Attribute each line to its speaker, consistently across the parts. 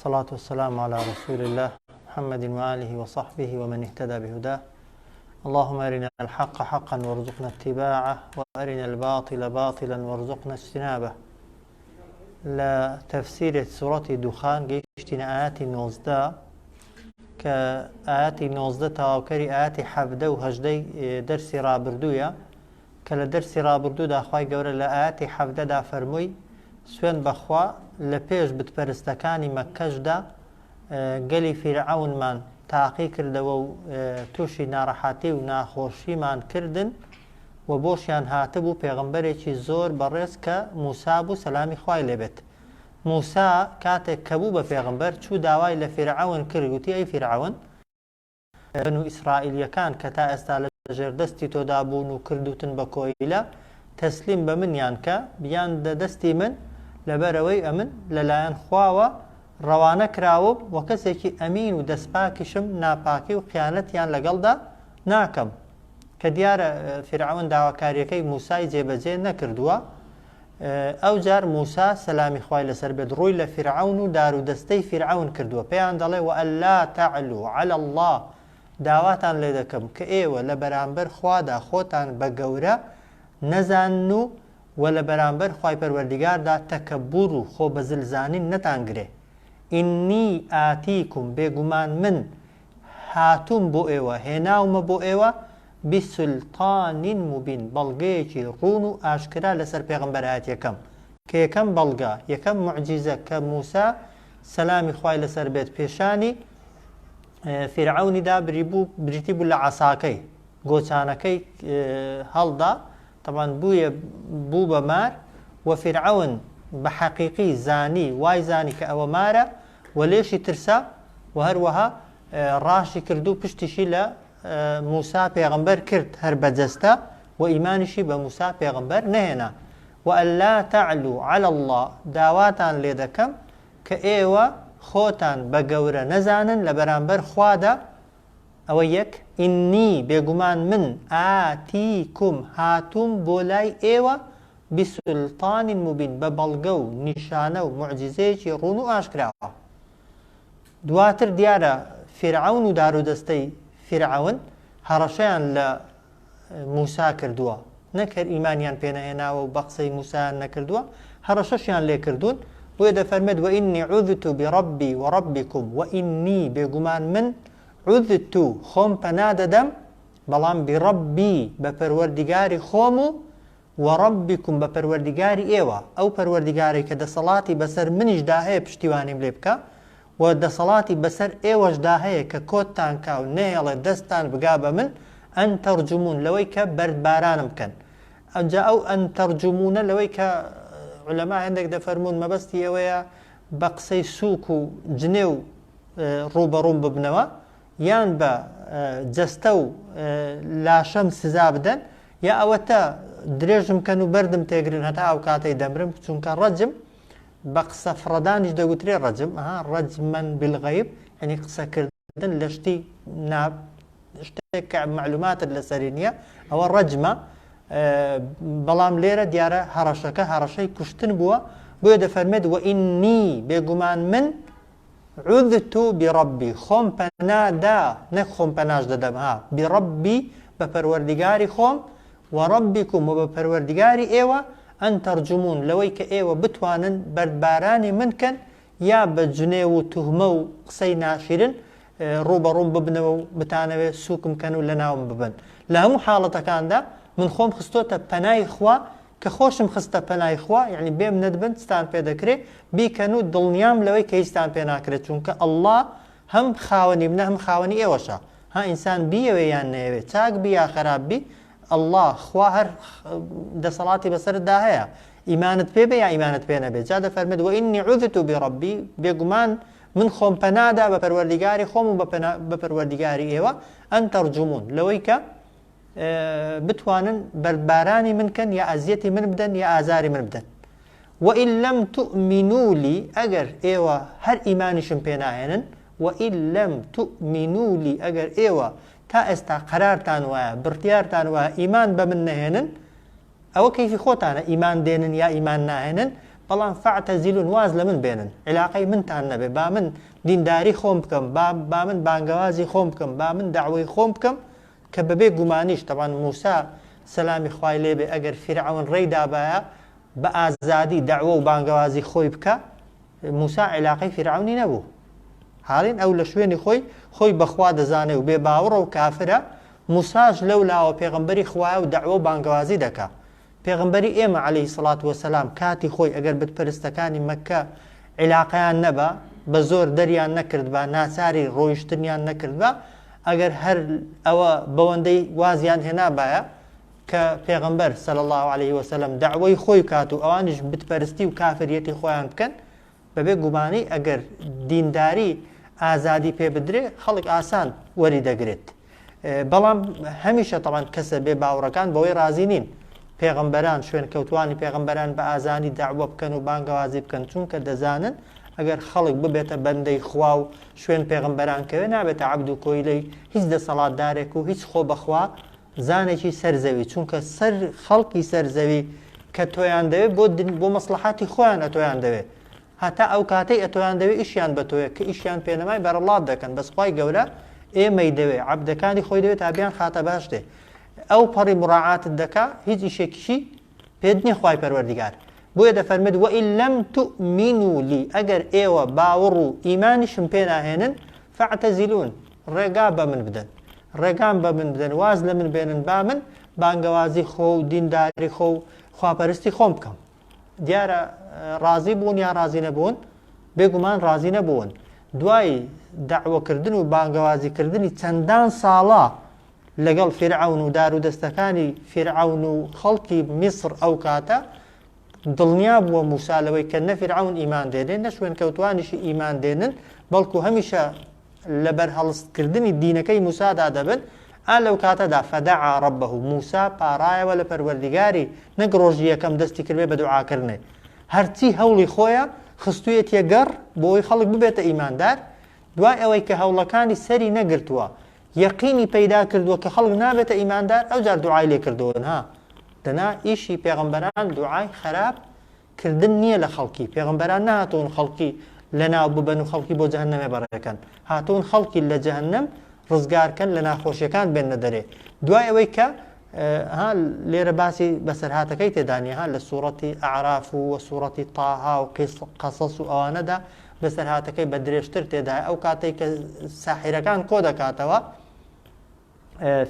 Speaker 1: الصلاة والسلام على رسول الله محمد وآله وصحبه ومن اهتدى بهداه. اللهم أرنا الحق حقا وارزقنا اتباعه وأرنا الباطل باطلا وارزقنا اجتنابه. لتفسير سورة دخان قيشتنا آيات 19 كآيات 19 تاوكري آيات 17 و 18 درسي رابردويا كالدرسي رابردو دا أخواي قورا لآيات 17 دا فرموي سوين بخوا لپیش بتپەرستەکانی مەکەشدا گەلی فیرعەونمان تاقی کردەوە و تووشی ناڕەحەتی و ناخۆشیمان کردن و بۆشیان هاتبوو پێغەمبەرێکی زۆر بەڕێز کە موسا بوو سەلامی خوای لێبێت. موسا کاتێک کە بوو بە پێغەمبەر چوو داوای لە فیرعەون کرد وتی ئەی فیرعەون بەنو ئیسرائیلیەکان کە تا ئێستا لە ژێردەستی تۆدا بوون و کردوتن بە کۆیلە تەسلیم بە منیان کە بیان دەستی من لەبەرەوەی ئەمن لەلایەن خواوە ڕەوانە کراوە و کەسێکی ئەمین و دەستپاکیشم ناپاکی و خیانەتیان لەگەڵدا ناکەم کە دیارە فیرعەون داواکاریەکەی موسای جێبەجێ نەکردووە. ئەو جار موسا سەلامی خوای لەسەر بێت ڕووی لە فیرعەون و دار و دەستەی فیرعەون کردووە، پێیان دەڵێ وئەللا تەعلوا عەلە الله، داواتان لێ دەکەم کە ئێوە لە بەرامبەر خوادا خۆتان بە گەورە نەزانن و لە بەرامبەر خوای پەروەردیگاردا تەکەببوڕ و خۆ بەزلزانین نەتانگرێ. ئینی ئاتیکم، بێگومان من هاتووم بۆ ئێوە هێناومە بۆ ئێوە بیسولتانین موبین، بەڵگەیەکی ڕوون و ئاشکرا لەسەر پێغەمبەرایەتیەکەم کە یەکەم بەڵگە یەکەم موعجیزە کە موسا سەلامی خوای لەسەر بێت پێشانی فیرعەونیدا بریتی بوو لە عەساکەی گۆچانەکەی هەڵدا طبعا بوو بە مار و فیرعەون بە حەقیقی زانی وای زانی کە ئەوە مارە و لێشی ترسا و هەروەها ڕاشی کرد و پشتیشی لە موسا پێغەمبەر کرد هەر بەجەستە و ئیمانیشی بە موسا پێغەمبەر نەهێنا. وئەللا تەعلوا عەلە الله، داواتان لێ دەکەم کە ئێوە خۆتان بە گەورە نەزانن لە بەرامبەر خوادا. ئەوە یەک. ئینی بێگومان من ئاتیکم هاتووم بۆ لای ئێوە بیسولتانین موبین، بە بەڵگە و نیشانە و موعجیزەیەکی ڕوون و ئاشکراوە. دواتر دیارە فیرعەون و دار و دەستەی فیرعەون هەڕەشەیان لە موسا کردووە، نەکرد ئیمانیان پێنەهێناوە و بە قسەی موسایان نەکردووە، هەڕەشەشیان لێ کردوون. بۆیە دەفەرمێت وئینی عوذت بڕەبی وڕەبیکم، وئینی بێگومان من عوذت خۆم پەنا دەدەم بەڵام بڕەبی بە پەروەردیگاری خۆم و وەڕەبیکم بە پەروەردیگاری ئێوە، ئەو پەروەردیگاری کە دەسەڵاتی بەسەر منیشدا هەیە پشتیوانیم لێ بکە و دەسەڵاتی بەسەر ئێوەشدا هەیە کە کۆتتان کا و نێڵێ دەستان بگا بە من ئەن تەرجمون لەوەی کە بەردبارانم بکەن. ئەنجا ئەو ئەن تەرجمونە لەوەی کە عولەما هەندێک دەفەرمون مەبەستی ئەوەیە بە قسەی سووک و جنێ و ڕوبەڕووم ببنەوە یان بە جەستە و لاشەم سزا بدەن یا ئەوەتە درێژم کەن و بەردم تێگرن هەتا ئەو کاتەی دەمرم، چونکە ڕەجم بە قسە فڕەدانیش دەگوترێ ڕەجم ڕەجمەن بالغەیب، یعنی قسەکردن لە شتی شتێک کە معلوماتت لەسەری نییە ئەوە ڕەجمە. بەڵام لێرە دیارە هەڕەشەکە هەڕەشەی کوشتن بووە. بۆیە دەفەرمێت وئینی بێگومان من عوذت بڕەبی خۆم پەنادا، نەک خۆم پەناش دەدەم بڕەبی بە پەروەردیگاری خۆم وەڕەبیکم و بە پەروەردیگاری ئێوە ئەن تەرجمون لەوەی کە ئێوە بتوانن بەردبارانی من کەن یا بە جنێ و توهمە و قسەی ناشرین ڕوبەڕووم ببنەوە و بتانەوێت سووکم کەن و لە ناوم ببن. لە هەموو حاڵەتەکاندا من خۆم خستۆتە پەنای خوا کە خۆشم خستە پەنای خوا، یعنی بێم نەدبن ستان پێ دەکرێت بیکەن و دڵنیام لەوەی کە هیچتان پێ ناکرێت، چونکە ئەڵڵا هەم خاوەنی منە هەم خاوەنی ئێوەشە. ئینسان بیەوێ یان نەیەوێت، چاک بی یا خراپ بی، ئەڵڵا خوا هەر دەسەڵاتی بەسەردا هەیە، ئیمانت پێ بێ یا ئیمانت پێ نەبێت. جا دەفەرمێت وئینی عوذت بڕەبی بێگومان من خۆم پەنادا بە پەروەردیگاری خۆم و بە پەروەردیگاری ئێوە ئەن تەرجمون لەوەی کە بتوانن بەردبارانی من کەن یا ئەزیەتی من بدەن یا ئازاری من بدەن. وئین لەم تؤمنوا لی، ئەگەر ئێوە هەر ئیمانیشم پێ ناهێنن، وئین لەم تؤمنوا لی ئەگەر ئێوە تا ئێستا قەرارتان وایە بڕتیارتان وایە ئیمان بە من نەهێنن، ئەوە کەیفی خۆتانە ئیمان دێنن یا ئیمان ناهێنن، بەڵام فاعتەزیلون واز لە من بێنن علاقەی منتان نەبێ با من دینداری خۆم بکەم با من بانگەوازی خۆم بکەم با من داوای خۆم بکەم کە بەبێ گومانیش تەبان موسا سەلامی خوای لێبێ ئەگەر فیرعەون ڕێیدابایە بە ئازادی داوە و بانگەوازی خۆی بکە موسا علاقەی فیرعەونی نەبوو حاڵین ئەو لە شوێنی خۆی بەخوا دەزانێ و بێ باوەڕە و کافرە موساش لەو لاوە پێغەمبەری خوایە و داوە و بانگەوازی دەکا پێغەمبەری ئێمە عەلەیهی سەڵات وەسەلام کاتی خۆی ئەگەر بتپەرستەکانی مەککە علاقەیان نەبا بە زۆر دەریان نەکردبا ناچاری ڕۆیشتنیان نەکردبا ئەگەر هەر ئەوە بەوەندەی وازیان هێنابایە کە پێغەمبەر صلی الله علیه وسلم دعوەی خۆی کات و ئەوانش بتپەرستی و کافریەتی خۆیان بکەن بەبێ گومانی ئەگەر دینداری ئازادی پێ بدرێ خەڵک ئاسان وەری دەگرێت بەڵام هەمیشە تەمان کەسە بێ باوڕەکان بەوەی رازی نین پێغەمبەران شوێن کەوتوانی پێغەمبەران بە ئازانی داعوە بکەن و بانگەوازی بکەن چونکە دەزانن ئەگەر خەڵک ببێتە بەندەی خوا و شوێن پێغەمبەران کەوێ نابێتە عەبد و کۆیلەی هیچ دەسەڵاتدارێک و هیچ خۆ بەخوا زانێکی سەرزەوی چونکە سەر خەڵکی سەرزەوی کە تۆیان دەوێت بۆ مەسلحاتی خۆیان ئەتۆیان دەوێت هەتا ئەو کاتەی ئەتۆیان دەوێت ئیشیان بەتۆیە کە ئیشیان پێنەمای بەرەڵات دەکەن بەس خوای گەورە ئێمەی دەوێت عەبدەکانی خۆی دەوێت تابیان خاتە باش دێ ئەو پەڕی مراعاتت دەکا هیچ ئیشێکیشی پێت نییە خوای پەروەردیگار بۆیە دەفەرمێت وئین لەم تؤمنوا لی ئەگەر ئێوە باوەڕ و ئیمانیشم پێ ناهێنن فاعتەزیلون ڕێگا بە من بدەن ڕێگام بە من بدەن واز لە من بێنن با من بانگەوازی خۆ و دینداری خۆ و خواپەرستی خۆم بکەم دیارە ڕازی بوون یا ڕازی نەبوون بێگومان ڕازی نەبوون دوای داعوەکردن و بانگەوازیکردنی چەندان ساڵە لەگەڵ فیرعەون و دار و دەستەکانی فیرعەون و خەڵکی میسر ئەو کاتە دڵنیا بووە موسا لەوەی کە نە فیرعەون ئیمان دێنێن نە شوێن کەوتوانیشی ئیمان دێنن بەڵکو هەمیشە لەبەر هەڵستکردنی دینەکەی موسادا دەبن لەو کاتەدا فەدەعا ڕەبەه موسا پارایەوە لە پەروەردیگاری نەک ڕۆژی یەکەم دەستی کردوێ بە دوعاکردنێ هەرچی هەوڵی خۆیە خستوویەتیە گەڕ بۆی خەڵک ببێتە ئیماندار دوای ئەوەی کە هەوڵەکانی سەری نەگرتووە یەقینی پەیدا کردووە کە خەڵک نابێتە ئیماندار ئەوجار دوعای لێ کردوون ها دەنا ئیشی پێغەمبەران دوعای خراپ کردن نییە لە خەڵکی پێغەمبەران نهاتون خەڵکی لەناو ببەن و خەڵکی بۆ جەهەنەمێ بەڕێکەن هاتون خەڵکی لە جەهەنەم ڕزگارکەن لە ناخۆشیەکان بێنە دەرێ دوای ئەوەی کە لێرە باسی بەسەرهاتەکەی تێدانیها لە سوورەتی ئەعراف و سوورەتی تاها و قەسەس و ئەوانەدا بەسەرهاتەکەی بە درێژتر تێدا ئەو کاتێک کە ساحیرەکان کۆ دەکاتەوە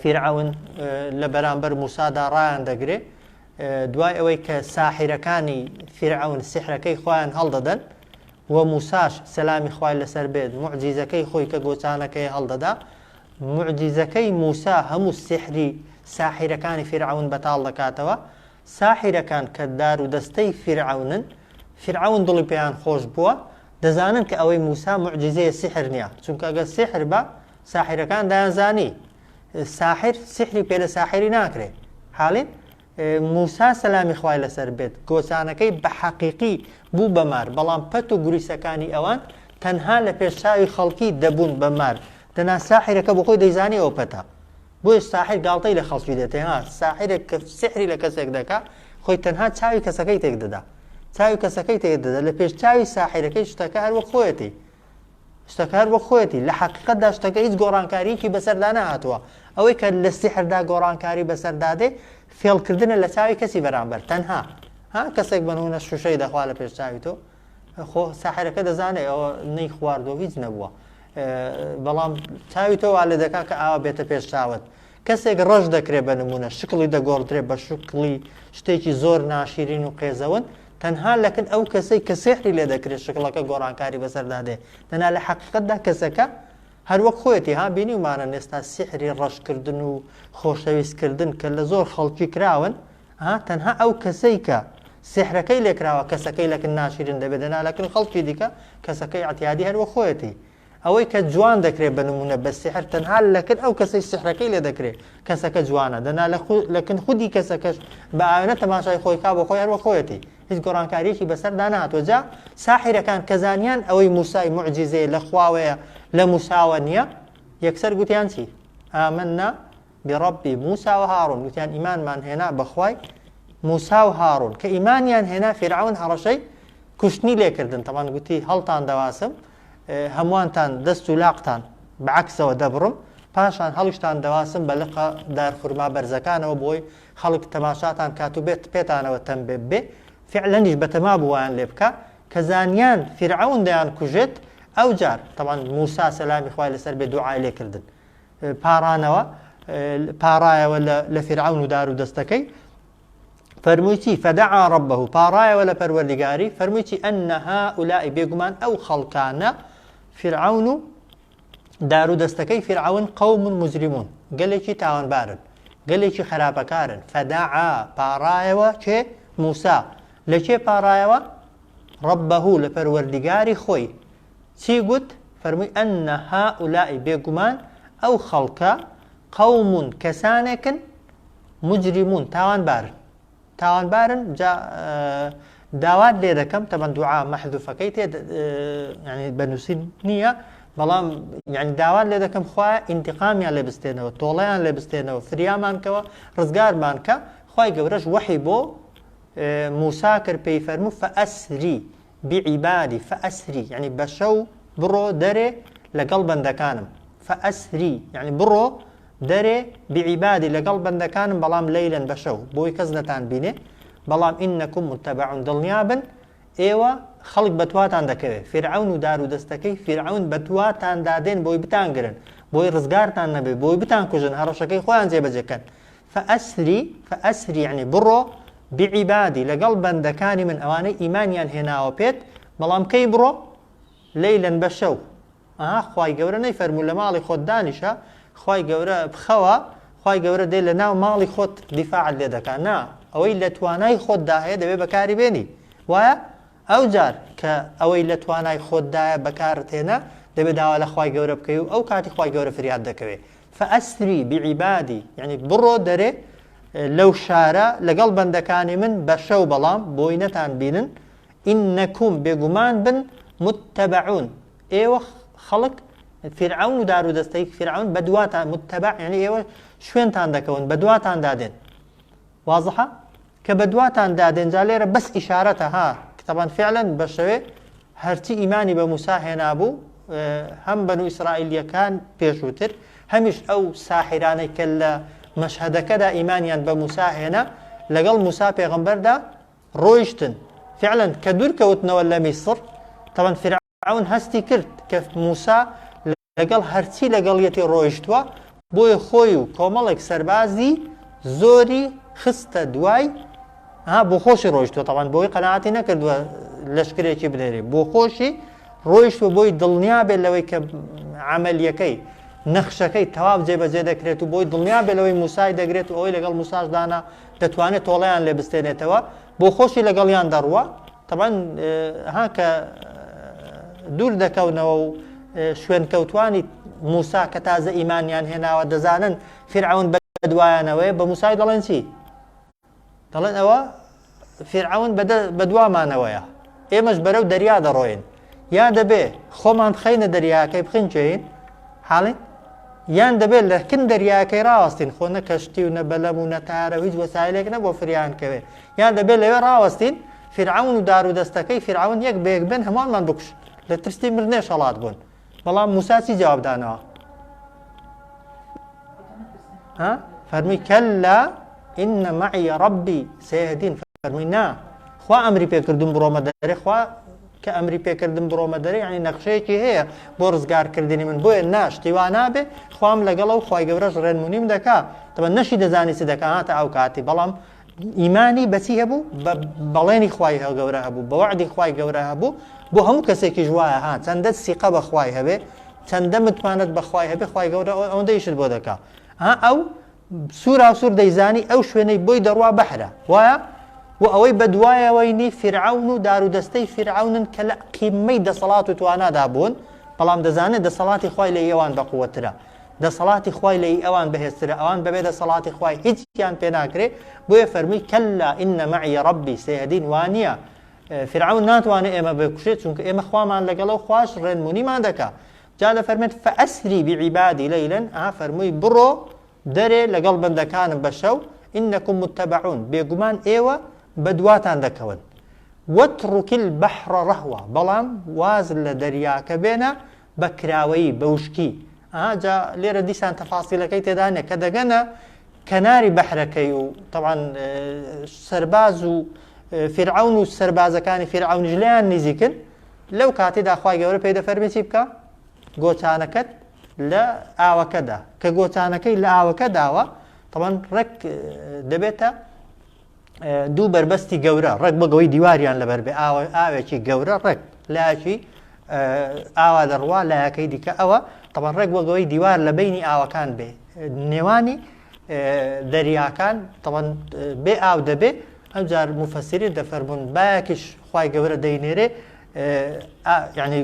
Speaker 1: فیرعەون لە بەرامبەر موسادا ڕایان دەگرێ دوای ئەوەی کە ساحیرەکانی فیرعەون سیحرەکەی خۆیان هەڵدەدەن و موساش سەلامی خوای لەسەر بێت موعجیزەکەی خۆی کە گۆچانەکەی هەڵدەدا موعجیزەکەی موسا هەموو سیحری ساحیرەکانی فیرعەون بەتاڵ دەکاتەوە ساحیرەکان کە دار و دەستەی فیرعەونن فیرعەون دڵی پێیان خۆش بووە دەزانن کە ئەوەی موسا موعجیزەیە سیحر نییە چونکە ئەگەر سیحر بە ساحیرەکان دایانزانی ساحر سیحری پێ لە ساحری ناکرێ حاڵین موسا سەلامی خوای لەسەر بێت گۆچانەکەی بە حەقیقی بوو بەمار بەڵام پەت و گوریسەکانی ئەوان تەنها لە پێشچاوی خەڵکی دەبوون بەمار دەنا ساحیرەکە بۆ خۆی دەیزانی ئەو پەتە بۆیە ساحر گاڵتەی لە خەڵکی دێتێ ها ساحرێک کە سیحری لە کەسێک دەکا خۆی تەنها چاوی کەسەکەی تێک دەدا چاوی کەسەکەی تێک دەدا لە پێش چاوی ساحرەکەی شتەکە هەر وەک خۆیەتی شتەکە هەر وەک خۆیەتی لە حەقیقەتدا شتەکە هیچ گۆڕانکاریکی بەسەردا نەهاتووە ئەوەی کە لە سیحردا گۆڕانکاری بەسەردادێ فێڵکردنە لە چاوی کەسی بەرامبەر تەنها کەسێک بنوونە شوشەی دەخوا لە پێش چاوی تۆ خۆ ساحرەکە دەزانێت ئەوە نەی خواردۆ هیچ نەبووە بەڵام چاوی تۆ وا لێ دەکا کە ئاوا بێتە پێش چاوت کەسێک ڕەش دەکرێت بە نمونە شکڵی دەگۆڕدرێت بە شکڵی شتێکی زۆر ناشیرین و قێزەون تەنها لەکن ئەو کەسەی کە سێحری لێ دەکرێت شکڵەکە گۆڕانکاری بەسەردادێ دەنا لە حەقیقەتدا کەسەکە هەر وەک خۆیەتی ها بینی ومانە ئێستا سیحری ڕەشکردن و خۆشەویستکردن کە لە زۆر خەڵکی کراون تەنها ئەو کەسەی کە سیحرەکەی لێکراوە کەسەکەی لەکن ناشیرن دەبێت دەنا لەکن خەڵکی دیکە کەسەکەی ئەتیادی هەر وەک خۆیەتی ئەوەی کە جوان دەکرێت بە نمونە بە سیحر تەنها لەکن ئەو کەسەی سیحرەکەی لێ دەکرێت کەسەکە جوانە دەنا لەکن خودی کەسەکەش بە ئاوێنە تەماشای خۆی کا بۆ خۆی هەر وەک خۆیەتی هیچ گۆڕانکاریەکی بەسەردا نهاتوە جا ساحیرەکان کە زانیان ئەوەی موسای موعجیزەیە لە خواوەیە لە موساوە نییە یەکسەر گوتیان چی ئامەنا بڕەبی موسا و هاڕون گوتیان ئیمانمان هێنا بەخوای موسا و هاڕون کە ئیمانیان هێنا فیرعەون هەڕەشەی کوشتنی لێکردن تەمان گوتی هەڵتان دەواسم هەمووانتان دەست و لاقتان بەعکسەوە دەبڕم پاشان هەڵیشتان دەواسم بە لقە دارخورما بەرزەکانەوە بۆی خەڵک تەماشاتان کات و بێت پێتانەوە تەمبێ بێ فعلەنیش بەتەما بوویان لێ بکە کە زانیان فرعون دەیان کوژێت ئەو جار تەمان موسا سەلامی خوای لەسەر بێ دوعای لێکردن پارانەوە پاڕایەوە لە فرعون و دار و دەستەکەی فەرمووی چی فەدەعا ڕەبەهو پاڕایەوە لە پەروەردگاری فەرمووی چی ئەنە هائولائی بێگومان ئەو خەڵکانە فرعون و دار و دەستەکەی فرعون قەوم مجرمون گەلێکی تاوانبارن گەلێکی خراپەکارن فەدەعا پاڕایەوە چێ موسا لە چێ پاڕایەوە ڕەبەهو لە پەروەردگاری خۆی چی گوت فەرمووی ئەنە هائولائی بێگومان ئەو خەڵکە قەوم کەسانێکن مجرمون تاوانبارن داوات لێ دەکەم تەبەن دوعا مەحذوفەکەی تێ ینی بەنووسی نییە بەڵام یعنی داوات لێ دەکەم خوایە ئینتیقامیان لێ بستێنەوە تۆڵەیان لێ بستێنەوە فریامانکەوە ڕزگارمان کە خوای گەورەش وەحی بۆ موسا کرد پێی فەرموو فەئەسری بعیبادی فەئەسری یعنی بە شەو بڕۆ دەرێ لەگەڵ بەندەکانم فەئەسری یعنی بڕۆ دەرێ بعیبادی لەگەڵ بەندەکانم بەڵام لەیلەن بە شەو بۆی کەس نەتان بینێ بەڵام ئینەکم متەبعون دڵنیابن ئێوە خەڵک بەتواتان دەکەوێت فرعون و دار و دەستەکەی فرعون بەتواتان دادێن بۆی بتانگرن بۆی ڕزگارتان نەبێ بۆی بتان کوژن هەڕەشەکەی خۆیان جێبەجێکەن فەئەسری یعنی بڕۆ بعیبادی لەگەڵ بەندەکانی من ئەوانەی ئیمانیان هێناوە پێت بەڵام کەی بڕۆ لەیلەن بە شەو خوای گەورە نەیفەرموو لە ماڵی خۆت دانیشە خوای گەورە بخەوە خوای گەورە دێ لە ناو ماڵی خۆت دیفاعت لێ دەکات نا ئەوەی لە توانای خۆتدا هەیە دەبێت بەکاری بێنی وایە ئەو جار کە ئەوەی لە توانای خۆتدایە بەکارت هێنا دەبێت داوا لە خوای گەورە بکەی و ئەو کاتی خوای گەورە فریاد دەکەوێت فەئەسری بعیبادی یعنی بڕۆ دەرێ لەو شارە لەگەڵ بەندەکانی من بە شەو بەڵام بۆی نەتان بینن ئینەکم بێگومان بن متەبعون ئێوە خەڵک فرعون و دار و دەستەی فرعون بەدواتان متەبع یعنی ئێوە شوێنتان دەکەون بەدواتان دادێن واضحە کە بەدواتان دادێن جا لێرە بەس ئیشارەتە ها طبعا فعلا بە شەوێ هەرچی ئیمانی بە موسا هێنابوو هەم بەنو ئیسرائیلیەکان پێشووتر هەمیش ئەو ساحرانەی کە لە مەشهەدەکەدا ئیمانیان بە موسا هێنا لەگەڵ موسا پێغەمبەردا ڕۆیشتن فعلا کە دوورکەوتنەوە لە میسر طبعا فرعون هەستی کرد کە موسا لەگەڵ هەرچی لەگەڵیەتی ڕۆیشتووە بۆی خۆی و کۆمەڵێک سەربازی زۆری خستە دوای بۆ خۆشی ڕۆیشتووە طبعا بۆی قەناعەتی نەکردووە لەشکرێکی بدەرێ بۆ خۆشی ڕۆیشتووە بۆی دڵنیا بێت لەوەی کە عەمەلیەکەی نەخشەکەی تەواو جێبەجێ دەکرێت و بۆی دڵنیا بێت لەوەی موسای دەگرێت و ئەوەی لەگەڵ موساش دانا دەتوانێت تۆڵەیان لێ بستێنێتەوە بۆ خۆشی لەگەڵیان دەڕوە طبعا کە دوور دەکەونەوە و شوێن کەوتوانی موسا کە تازە ئیمانیان هێناوە دەزانن فرعون بەدوایانەوەی بە موسای دەڵێن چی دەڵێن ئەوە فرعون بەدوامانەوەیە ئێمەش بەرەو دەریا دەڕۆین یا دەبێ خۆمان بخەینە دەریاکەی بخین چێین حاڵین یان دەبێت لە کن دەریاکەی ڕاوەستین خۆ نە کەشتی و نە بەلەم و نەتارە هیچ وەسایلێک نە بۆ فریانکەوێ یان دەبێت لەوێ ڕاوەستین فرعون و دار و دەستەکەی فرعون یەک بێک بن هەمانمان بکوش لە ترسی مردنێ شەڵات بوون بەڵام موسا چی جوابدانەوە فەرمووی کەلا ئینە مەعی ڕەبی سەیەهدین فەرمووی نا خوا ئەمری پێکردم بڕۆمە دەرێ خوا کە ئەمری پێکردم بڕۆمە دەرێ یعنی نەخشەیەکی هەیە بۆ ڕزگارکردنی من بۆیە ناشتیوا نابێ خوام لەگەڵە و خوای گەورەش ڕێنمونیم دەکا تەمە نەشی دەزانی چی دەکا هاتە ئەو کاتی بەڵام ئیمانی بەچی هەبوو بەڵێنی خوای گەورە هەبوو بە وعدی خوای گەورە هەبوو بۆ هەموو کەسێکی ژوایە چەندە سیقە بە خوای هەبێ چەندە متمانەت بە خوای هەبێ خوای گەورە ئەوەندە ئیشت بۆ دەکا ئەو سوورا سوور دەیزانی ئەو شوێنەی بۆی دەڕوا بەحرە وایە و ئەوەی بەدوایەوەینی فرعون و دار و دەستەی فرعونن کە لە قیمەی دەسەڵات و توانادا بوون بەڵام دەزانێت دەسەڵاتی خوای لە ئێوان بەقووەترە دەسەڵاتی خوای لە ئەوان بەهێزترە ئەوان بەبێ دەسەڵاتی خوای هیچیان پێ ناکرێ بۆیە فەرمووی کەلا ئینە مەعی ڕەبی سەیەهدین وانییە فرعون ناتوانێت ئێمە بکوشێت چونکە ئێمە خوامان لەگەڵەوە خوش ڕێنمونیمان دەکا جا دەفەرمێت فەئەسری بعیبادی لەیلەن فەرمووی بڕۆ دەرێ لەگەڵ بەندەکانم بە شەو ئینەکم متەبعون بێگومان ئێوە بەدواتان دەکەون واترك البحر رهوا بلام واز لدرياك بينا بكراوي بوشكي جا ليرة ديسان تفاصيل كي تداني كدقنا كناري بحركي طبعا سرباز فرعون والسرباز كان فرعون جليان نزيكن لو كاتي دا خواهي قوري بيدا فرمي بكا قوتانكت لا آوكدا كقوتانكي لا آوكداوا طبعا رك دبيتا دوو بربەستی گەورە ڕێک بەگەوەی دیواریان لەبەر بێ ئاوێکی گەورە ڕێک لایەکی ئاوا دەڕوا لایەکەی دیکە ئەوە تەبەن ڕێک بەگەوەی دیوار لە بینی ئاوەکان بێ نێوانی دەریاکان تەبەن بێ ئاو دەبێ ئەمجار مفەسیرین دەفەرمون بایەکیش خوای گەورە دەینێرێ یعنی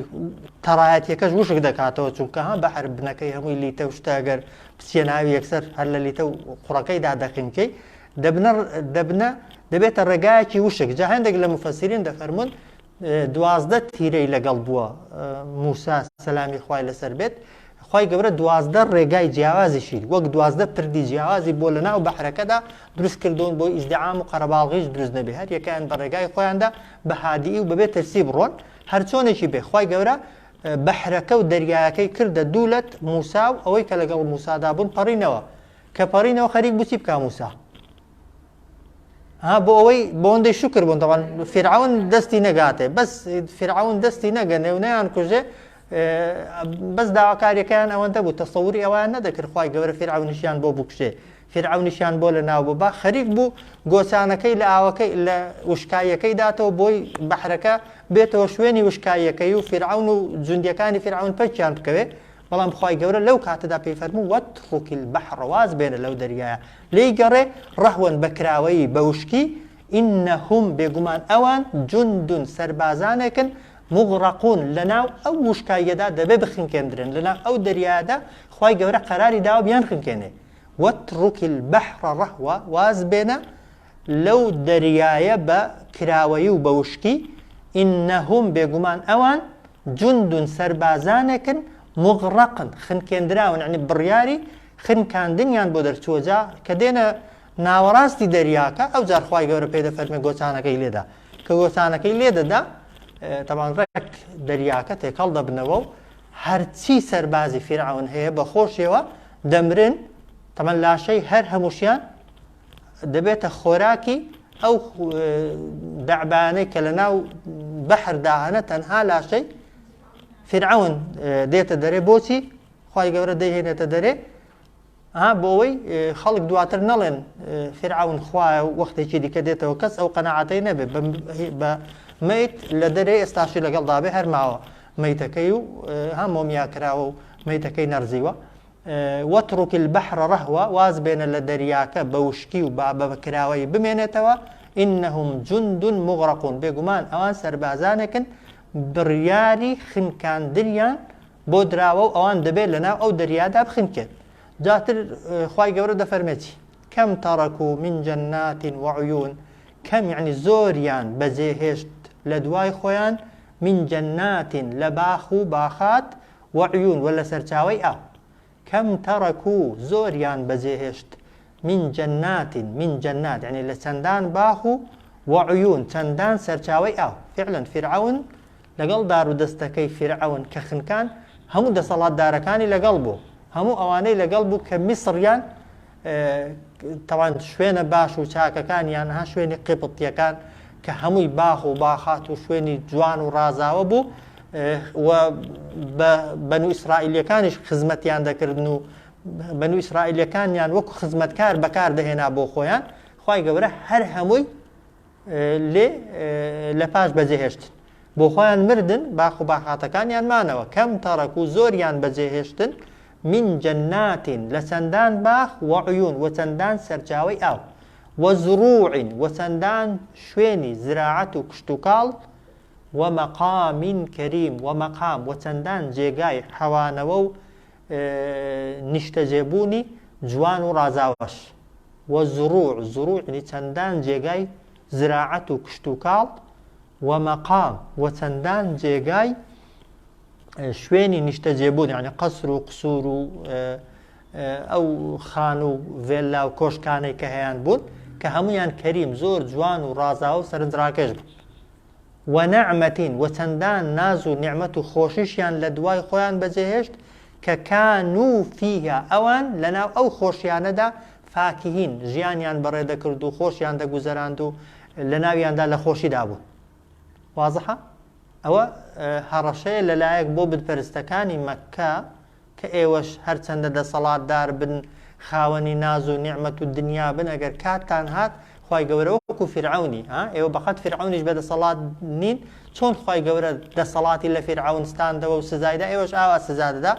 Speaker 1: تەڕایەتیەکەش وشک دەکاتەوە چونکە هەم بەحر بنەکەی هەمووی لیتە و شتە ئەگەر پسیێناوی یەکسەر هەر لە لیتە و قوڕەکەیدا دەخینکەی دەبنە دەبێتە ڕێگایەکی وشک جا هەندێک لە مفەسیرین دەفەرمون 12 تیرەی لەگەڵ بووە موسا سەلامی خوای لەسەر بێت خوای گەورە 12 ڕێگای جیاوازیشی وەک 12 پردی جیاوازی بۆ لە ناو بەحرەکەدا دروست کردوون بۆی ئیزدعام و قەرەباڵغیش دروست نەبێ هەر یەکیان بە ڕێگای خۆیاندا بە هادیئی و بەبێ تەرسی بڕۆن هەر چۆنێکی بێ خوای گەورە بەحرەکە و دەریایەکەی کردە دوولەت موسا و ئەوەی کە لەگەڵ موسادا بوون پەڕینەوە کە پەڕینەوە خەریک بوو چی بکا موسا بۆ ئەوەی بۆندەی شکر بوون تەوان فرعون دەستی نەگاتێ بەس فرعون دەستی نەگە نێونەیان کوژێ بەس داواکاریەکەیان ئەوەندە بوو تەسەووری ئەویان نەدەکرد خوای گەورە فرعونیشیان بۆ بکوژێ فرعونیشیان بۆ لە ناو بووبا خەریک بوو گۆچانەکەی لە ئاوەکەی لە وشکایەکەی داتەوە بۆی بەحرەکە بێتەوە شوێنی وشکایەکەی و فرعون و جوندیەکانی فرعون پەچیان بکەوێ بەڵام خوای گەورە لەو کاتەدا پێی فەرموو وەترک البەحر واز بێنە لەو دەریایە لێی گەڕێ ڕەهون بەکراوەی بە وشکی ئینەهم بێگومان ئەوان جوندون سەربازانێکن مغرقون لەناو ئەو وشکایەدا دەبێ بخنکێندرن لەناو ئەو دەریایەدا خوای گەورە قەراری داوە بیان خنکێنێ وەترک البەحر ڕەهوا واز بێنە لەو دەریایە بە کراوەی و بە وشکی ئینەهم بێگومان ئەوان جوندون سەربازانێکن مغرقن خنکێندراون عنی بڕیاری خنکاندنیان بۆ دەرچووەجا کە دێنە ناوەڕاستی دەریاکە ئەو جار خوای گەورە پێ دەفەرمێ گۆچانەکەی لێدا کە گۆچانەکەی لێدەدا تەبان ڕێک دەریاکە تێکەڵ دەبنەوە و هەرچی سەربازی فرعون هەیە بە خۆشیەوە دەمرن تەمان لاشەی هەر هەمووشیان دەبێتە خۆراکی ئەو دەعبانەی کە لە ناو بەحردا هەنە تەنها لاشەی فرعون دێتە دەرێ بۆچی خوای گەورە دەیهێنێتە دەرێ بۆ ئەوەی خەڵک دواتر نەڵێن فرعون خوایە و وەختێکی دیکە دێتەوە کەس ئەو قەناعەتەی نەبێ بە مەیت لە دەرێ ئێستاشی لەگەڵ دابێ هەر ماوە مەیتەکەی و مۆمیا کراوە و مەیتەکەی نەرزیوە وەترک البەحر ڕەهوا واز بێنە لە دەریاکە بە وشکی و بەکراوەی بمێنێتەوە ئینەهم جوندون مغرقون بێگومان ئەوان سەربازانێکن بڕیاری خنکاندنیان بۆ دراوە و ئەوان دەبێت لەناو ئەو دەریادا بخنکێت جاتر خوای گەورە دەفەرمێتی کەم تەڕەکو من جەنات وعیون کەم یعنی زۆریان بەجێهێشت لە دوای خۆیان من جەنات لە باخ و باخات وعیون و لە سەرچاوەی ئاو کەم تەڕەکو زۆریان بەجێهێشت من جەنات من جەنات یعنی لە چەندان باخ و وعیون چەندان سەرچاوەی ئاو فعلا فرعون لەگەڵ دار و دەستەکەی فرعون کە خنکان هەموو دەسەڵاتدارەکانی لەگەڵ بوو هەموو ئەوانەی لەگەڵ بوو کە میسریان تەوان شوێنە باش و چاکەکانیان ها شوێنی قیبتیەکان کە هەمووی باخ و باخات و شوێنی جوان و ڕازاوە بوو و بەنو ئیسرائیلیەکانیش خزمەتیان دەکردن و بەنو ئیسرائیلیەکانیان وەکو خزمەتکار بەکار دەهێنا بۆ خۆیان خوای گەورە هەر هەمووی لێ لە پاش بەجێهێشتن بۆ خۆیان مردن باخ و باخاتەکانیان مانەوە کەم تەڕەک و زۆریان بەجێهێشتن من جەناتین لە چەندان باخ وعیون و چەندان سەرچاوەی ئاو وزروع و چەندان شوێنی زراعەت و کشت و کاڵ ومەقام کەریم ومەقام و چەندان جێگای حەوانەوە و نیشتەجێبوونی جوان و ڕازاوەش وزروع زروعنی چەندان جێگای زراعەت و کشت و کاڵ ومەقام و چەندان جێگای شوێنی نیشتە جێبوون یعنی قەسر و قسوور و ئەو خان و ڤێلا و کۆشکانەی کە هەیەیان بوون کە هەمویان کەریم زۆر جوان و ڕازاوە و سەرنجڕاکێش بوون ونعمة وتندان نازو نعمة خوشيشيان لدواي خوان بجهشت ككانوا فيها أوان لنا أو خوشيان دا فاكهين جيانيان بريدا كردو خوشيان دا گوزراندو لناويان دا لخوشي دابو واضحة؟ أو هرشي للايك بو بدپرستكاني مكة كأيوش هرچند دا صلاة دار بن خاوني نازو نعمة الدنيا بن اگر كاتان هات خواهي قورا وكو فرعوني ايوه بقات فرعونيش بدا صلاة نين چون خواهي قورا دا صلاة إلا فرعون ستان دا وسزاي دا ايوش آوا سزاد دا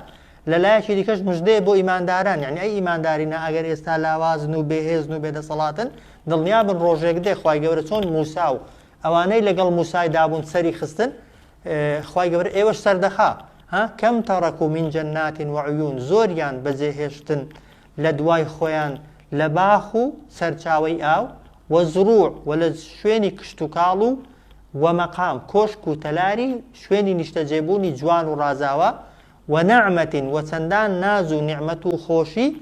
Speaker 1: للايشي ديكش مجده بو إيمان داران يعني أي إيمان دارينا اگر استا لاوازنو بهزنو بدا صلاة دلنيا بن روجيك دي خواهي قورا چون موساو اواني لقل موساي دابون سري خستن خواهي قورا ايوش سردخا كم تركوا من جنات وعيون زوريان بزيهشتن لدواي خويان لباخو سرچاوي آو وزروع ولا شويني كشتوكالو ومقام كوشكو تلاري شويني نشتجيبوني جوان ورازاوا ونعمة وتندان نازو نعمتو خوشي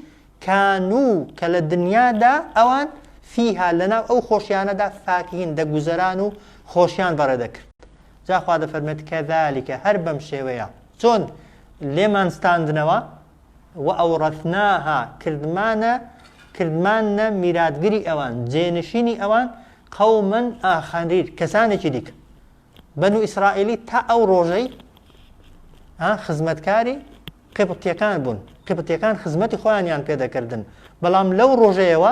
Speaker 1: كانوا كالدنيا دا اوان فيها لنا او خوشيانا دا فاكهين دا گوزرانو خوشيان بردك جا خواه دا فرمت كذلك هربم شويا چون لمن ستاندنوا وأورثناها كردمانا ميرادگري اوان جينشيني اوان قوما آخرين كساني ديك بنو إسرائيلي تا او روجي خزمتكاري قبطيكان بون قبطيكان خزمتي خوانيان پیدا کردن بلام لو روجيوا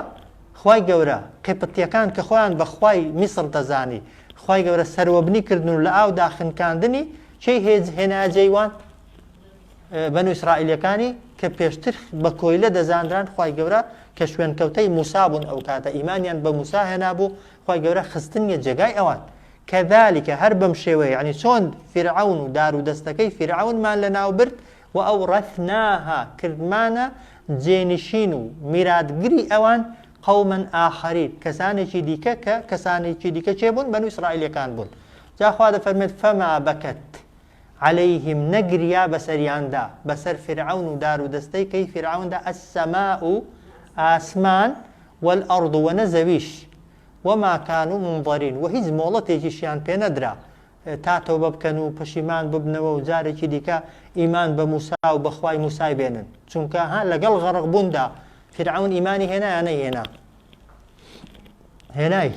Speaker 1: خواي گورا قبطيكان كخوان بخواي مصر دزاني خواي گورا سروبني کردن لآو داخن كاندني چه هيز هنا جيوان بنو إسرائيليكاني كبيشتر بكويلة دزاندران خواهي قورا كشوين كوتي موسابون أو كاتا إيمانيان بموسى هنابو خواهي قورا خستن يجاقاي أوان كذلك هربم شوي يعني شون فرعون دارو دستكي فرعون ما لنا وبرد وأورثناها كردمانا جينشينو ميراد قري أوان قوما آخرين كساني ديكا كساني ديكا چيبون بنو إسرائيليكان بون جا خواهد فرمت فما بكت عليهم نقريا بسريان دا بسر فرعون دارو دستي كي فرعون دا السماء آسمان والأرض ونزويش وما كانوا منظرين وهيز مولتي جيشيان بي ندرا تاتو ببكنو پشيمان ببنو وجاري كي ديكا إيمان بموسى وبخواي موسى بينن چونك لقل غرق بوندا فرعون إيماني هنا أنا هناي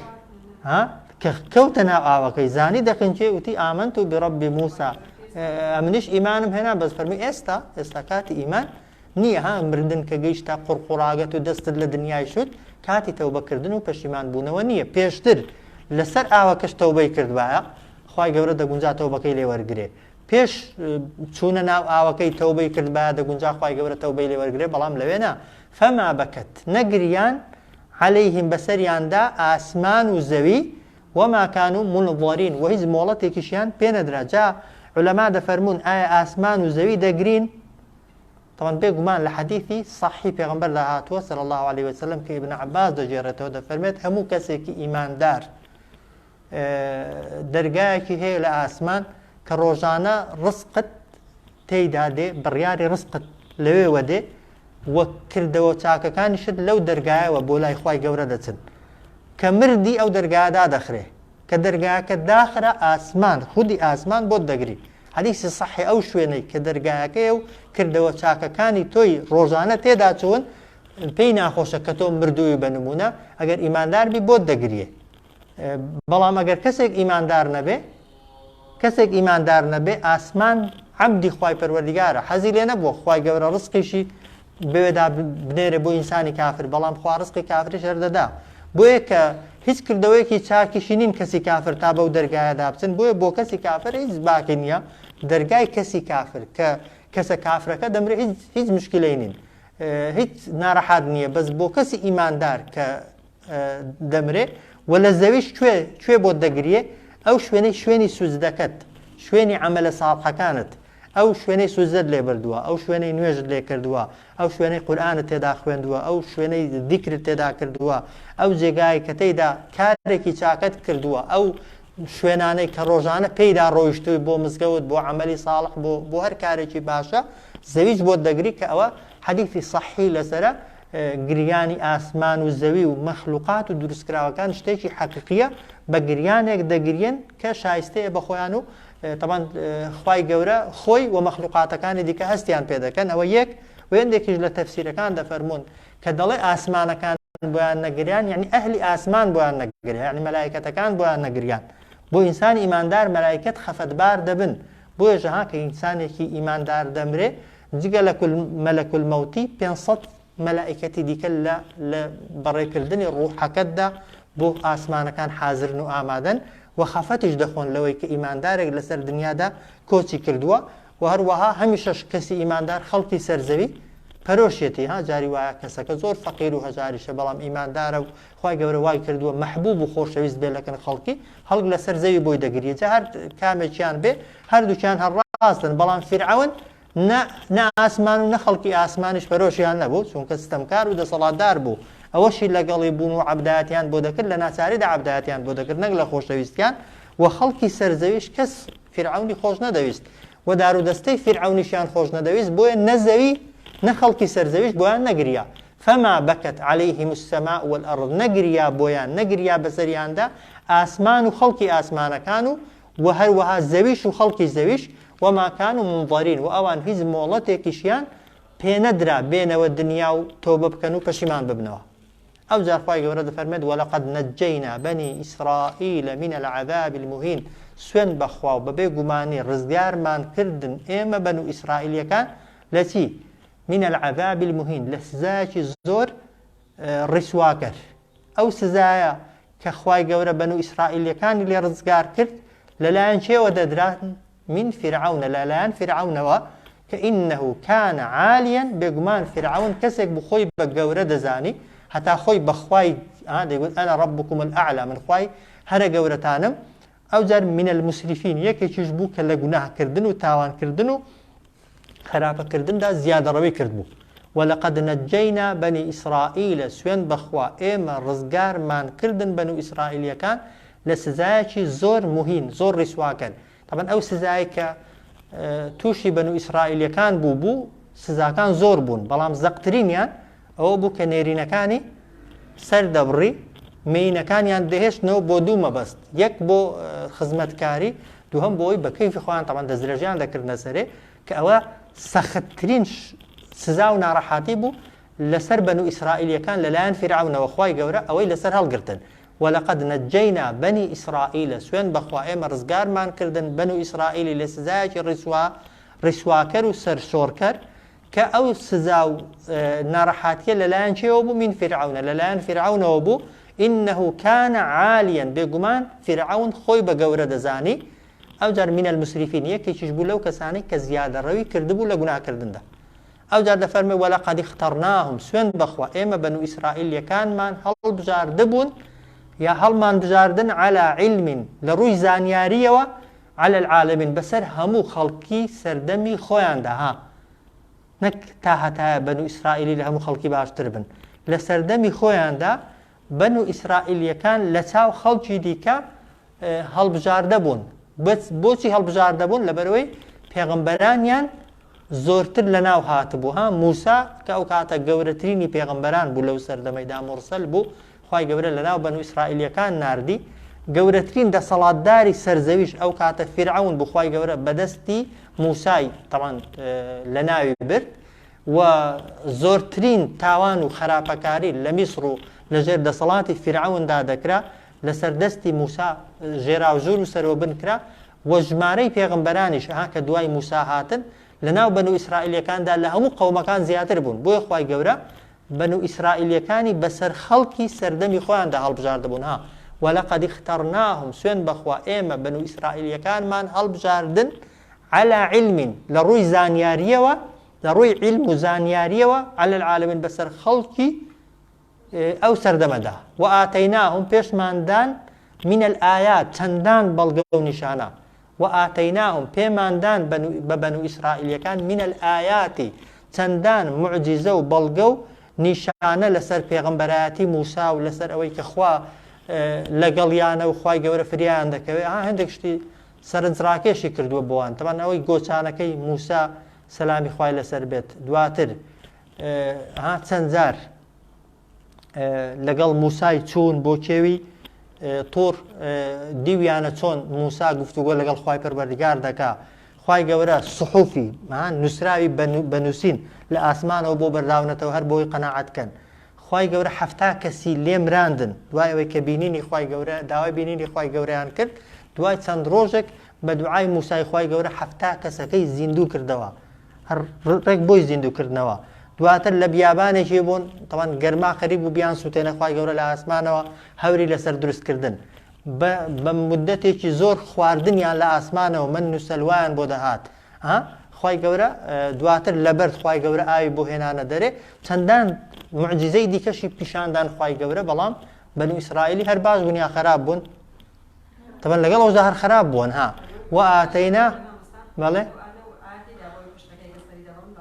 Speaker 1: كوتنا آوكي زاني دقن شيء وتي آمنت برب موسى امنش ايمانم هنا بس فرمي استا كاتي ايمان نيه مردن كجيشتا قرقراغت دست لدنيا شد كاتي توبه كردن وبشيمان بونه ونيه بيشتر لسر اواكش توبه كرد بايا خواي گوره د گونجا توبه كي لي ورگري پیش چونه نا اواكي توبه كرد بايا د گونجا خواي گوره توبه لي ورگري بلام لوينا فما بكت نگريان عليهم بسريان دا آسمان وزوي وما كانوا منظرين وهز مولتي كشيان بين درجه علماء دا فرمون آية آسمان وزوي دا قرين طبعا بيقومان لحديثي صحي في غنبر لهاتوا صلى الله عليه وسلم كي ابن عباس دا جيرته دا فرميت همو كسيكي إيمان دار درقاكي هي لآسمان كروجانا رزقت تيدا دي برياري رزقت لوي ودي وكردو تاكا كان يشد لو درقايا وبولاي خواي قوردتن كمردي أو درقايا دا دخره كدرجاك الداخل آسمان خدي آسمان بود دقري حديث صحي أو شويني كدرجاك يو كردو شاكا كاني توي روزانة تيدا تون بينا خوشة كتوم مردوي بنمونا أجر إيمان دار بي بود دقريه بلام أجر كسك إيمان دار نبي آسمان عبدي خواي پروردگاره حزي لنا بو خواي قبر رزقي شي بيدا بنير بو إنساني كافر بلام خوا رزقي كافر شرد دا بويك هیچ کردوەیەکی چاکیشی نین کەسی کافر تا بەو دەرگایە دابچن بۆیە بۆ کەسی کافر هیچ باکی نییە دەرگای کەسی کافر کە کەسە کافرەکە دەمرێت هیچ مشکلەی نین هیچ ناڕەحات نییە بەس بۆ کەسی ئیماندار کە دەمرێت و لە زەویش کوێ بۆ دەگرێ ئەو شوێنی سوزدەکەت شوێنی عەمەلە ساڵحەکانت ئەو شوێنەی سوزدەت لێ بردووە ئەو شوێنەی نوێژت لێ کردووە ئەو شوێنەی قورئانت تێدا خوێندووە ئەو شوێنەی دیکرت تێدا کردووە ئەو جێگای کە تێیدا کارێکی چاکەت کردووە ئەو شوێنانەی کە ڕۆژانە پێیدا ڕۆیشتووی بۆ مزگەوت بۆ عەمەلی ساڵح بۆ هەر کارێکی باشە زەویش بۆ دەگری کە ئەوە حەدیثی صەحیح لەسەرە گریانی ئاسمان و زەوی و مەخلوقات و دروستکراوەکان شتێکی حەقیقیە بە گریانێک دەگرین کە شایستەیە بە خۆیان و طبعاً خوای گەورە خۆی و مەخلوقاتەکانی دیکە هەستیان پێ دەکەن. ئەوە یەک وێندێکیش لە تەفسیرەکان دەفەرمون کە دەڵێ ئاسمانەکان بۆیان نەگریان، یعنی ئەهلی ئاسمان بۆیان نەگریان، یعنی مەلایکەتەکان بۆیان نەگریان. بۆ ئینسانی ئیماندار مەلایکەت خەفەتبار دەبن. بۆیە ژەها کە ئینسانێکی ئیماندار دەمرێ جگە لە مەلەکول مەوتی 500 مەلائکەتی دیکە لە بەڕێکردنی ڕوحەکەتدا بۆ ئاسمانەکان حازرن و ئامادەن و خەفەتیش دەخۆن لەوەی کە ئیماندارێک لەسەر دنیادا کۆچی کردووە و هەروەها هەمیشەش کەسی ئیماندار خەڵکی سەرزەوی پەرۆشێتی ها جاری وایە کەسەکە زۆر فەقیر و هەژاریشە بەڵام ئیماندارە و خوای گەورە وای کردووە مەحبوب و خۆشەویست بێ لەکەن خەڵکی هەڵک لەسەر زەوی بۆی دەگریێت جا هەر کامێکیان بێ هەردووکیان هەڕاستن بەڵام فیرعەون نە ئاسمان و نە خەڵکی ئاسمانیش پەرۆشیان نەبوو چونکە ستەمکار و دەسەڵاتدار بوو ئەوەشی لەگەڵی بوون و عەبدایەتیان بۆ دەکرد لە ناچاریدا عەبدایەتیان بۆ دەکرد نەک لە خۆشەویستیان و خەڵکی سەرزەویش کەس فیرعەونی خۆش نەدەویست و دار و دەستەی فیرعەونیشیان خۆش نەدەویست بۆیە نەزەوی نە خەڵکی سەرزەویش بۆیان نەگریا فما بەکەت عەلەیهیم السەماء والأرض نەگریا بۆیان نەگریا بەسەریاندا ئاسمان و خەڵکی ئاسمانەکان و هەروەها زەویش و خەڵکی زەویش وما كانوا منظرين وأوان هیچ مۆڵەتێکیشیان پێ نەدرا بێنەوە دنیا و تۆبە بکەن و پەشیمان ببنەوە. ئەو جار خوای گەورە دەفەرمێت وەلەقەد نەجەینا بەنی ئیسرائیل من العذاب المهین سوێن بەخوا و بەبێ گومانی ڕزگارمان کردن ئێمە بەنو ئیسرائیلیەکان لە چی؟ من العذاب المهین لە سزایەکی زۆر ڕیسواکەر. ئەو سزایە کە خوای گەورە بەنو ئیسرائیلیەکانی لێ ڕزگار کرد لەلایەن چێوە دەدران؟ من فرعون لالان فرعونەوە کە ئینەه كان عاليا بێگومان فرعون کەسێک بخۆی بە گەورە دەزانی هەتا خۆی بەخوای دەیگوت ئەنا ربكم الأعلى من خوای هەرە گەورەتانم. ئەو جار من المسرفين یەکێکیش بوو کە لە گوناهکردن و تاوانکردن و خراپەکردندا زیادەڕەوی کردبوو. ولقد نجينا بني إسرائيل سوێن بەخوا ئێمە ڕزگارمان کردن بەنو ئیسرائیلیەکان لە سزایەکی زۆر مهین زۆر ڕیسواکەن. طبعا ئەو سزای کە تووشی بەنو ئیسرائیلیەکان بوو سزاکان زۆر بوون بەڵام زەقترینیان ئەوە بوو کە نێرینەکانی سەر دەبڕی مینەکانیان دەهێشتنەوە بۆ دوو مەبەست یەک بۆ خزمەتکاری دووهەم بۆی بە کەیفی خۆیان طبعا دەستدرێژیان دەکردنە سەرێ کە ئەوە سەختترین سزا و ناڕەحاتی بوو لەسەر بەنو ئیسرائیلیەکان لەلایەن فیرعەونەوە خوای گەورە ئەوەی لەسەر هەڵگرتن. ولقد نجينا بني إسرائيل سوين بخوا إما رزقار مان كردن بنو إسرائيل لسزايك رسواكر وسرشوركر كأو سزاو نارحاتي للان شيوبو من فرعون للان فرعون وبو إنه كان عاليا بيقمان فرعون خوي بقورة دزاني أو جار من المسرفين يكي تشبو لو كساني كزيادة روي كردبو لقنا كردن ده أو جار دفرمي ولقد اخترناهم سوين بخوا إما بنو إسرائيل يكان مان هل بجار دبون يا هەڵمان بژاردن على علم لە ڕووی زانیاریەوە على العالمین بەسەر هەموو خەڵکی سەردەمی خۆیاندا ها نەک تا هەتایە بەنو ئیسرائیلی لە هەموو خەڵکی باشتر بن لە سەردەمی خۆیاندا بەنو ئیسرائیلیەکان لە چاو خەڵکی دیکە هەڵبژاردە بوون. بۆچی هەڵبژاردە بوون؟ لەبەرەوەی پێغەمبەرانیان زۆرتر لە ناو هاتبوو ها موسا کە ئەو کاتە گەورەترینی پێغەمبەران بوو لەو سەردەمەیدا مرسەل بوو خوای گەورە لەناو بەنو ئیسرائیلیەکان ناردی گەورەترین دەسەڵاتداری سەرزەویش ئەو کاتە فیرعەون بوو خوای گەورە بەدەستی موسای طبعا لە ناوی برد و زۆرترین تاوان و خراپەکاری لە میسر و لەژێر دەسەڵاتی فیرعەوندا دەکرا لەسەر دەستی موسا ژێراوژوور و سەرۆبن کرا و ژمارەی پێغەمبەرانیش کە دوای موسا هاتن لەناو بەنو ئیسرائیلیەکاندا لە هەموو قەومەکان زیاتر بوون. بۆیە خوای گەورە بەنو ئیسرائیلیەکانی بەسەر خەڵکی سەردەمی خۆیاندا هەڵبژاردەبوون ها ولقد اخترناهم سوێن بەخوا ئێمە بەنو ئیسرائیلیەکانمان هەڵبژاردن على علم لە ڕووی زانیاریەوە لە ڕووی علم و زانیاریەوە على العالمین بەسەر خەڵکی ئەو سەردەمەدا و ئاتەیناهم پێشماندان من الآيات چەندان بەڵگە و نیشانە و ئاتەیناهم پێماندان بە بەنو ئیسرائیلیەکان من الآيات چەندان معجزە و بەڵگە و نیشانە لەسەر پێغەمبەرایەتی موسا و لەسەر ئەوەی کە خوا لەگەڵیانە و خوای گەورە فریان دەکەوێت هەندێک شتی سەرنجڕاکێشی کردووە بۆوان تەمان ئەوەی گۆچانەکەی موسا سەلامی خوای لەسەر بێت دواتر چەند جار لەگەڵ موسای چوون بۆ کێوی تۆر دیویانە چۆن موسا گفتوگۆ لەگەڵ خوای پەروەردگار دەکا خوای گەورە سحوفی نووسراوی بەنووسین لە ئاسمانەوە بۆ بەرداونەتەوە هەر بۆی قەناعەتکەن خوای گەورە حەفتا کەسی لێمراندن دوای ئەوەی کە بینینی خوای گەورە داوای بینینی خوای گەورەیان کرد دوای چەند ڕۆژێک بە دوعای موسای خوای گەورە حەفتا کەسەکەی زیندوو کردەوە هەر ڕێک بۆی زیندووکردنەوە دواتر لە بیابانێکی بوون تەوان گەرما خەریب و بیان سووتێنە خوای گەورە لە ئاسمانەوە هەوری لەسەر دروستکردن بە مدەتێکی زۆر خواردنیان لە ئاسمانەوە من نووسەلوایان بۆ دەهات خوای گەورە دواتر لەبەر خوای گەورە ئاوی بۆ هێنانە دەرێ چەندان معجزەی دیکەشی پیشاندان خوای گەورە بەڵام بەنو ئیسرائیلی هەر باش بوون یا خراپ بوون طبعا لەگەڵ ئەودا هەر خراپ بوون و ئاتەینا بەڵێ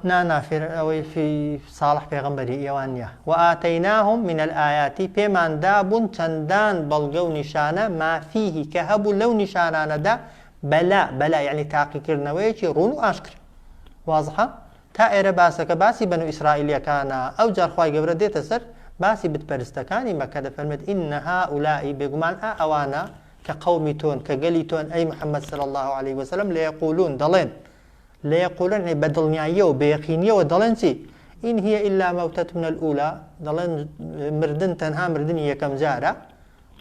Speaker 1: نافر ئەوەی في صالح پێغەمبەری ئێوان نییە و ئاتەیناهم من الآيات پێمان دابوون چەندان بەڵگە و نیشانە مافیهی کە هەبوو لەو نیشانانەدا بەلا یعنی تاقیکردنەوەیەکی ڕوون و ئاشکر وازحە تا ئێرە باسەکە باسی بەنو ئیسرائیلیەکانە ئەو جار خوای گەورە دێتە سەر باسی بتپەرستەکانی مەکە دەفەرمێت ئین هؤلاء بێگومان ئەوانە کە قەومی تۆن کە گەلی تۆن ئەی محەممەد صلی الله عليه وسلم لەیەقولون دەڵێن ليقولون بدڵنیاییە و بەیەقینیەوە دەڵێن چی ئین هي إلا موتتنا الأولى دەڵێن مردن تەنها مردنی یەکەم جارە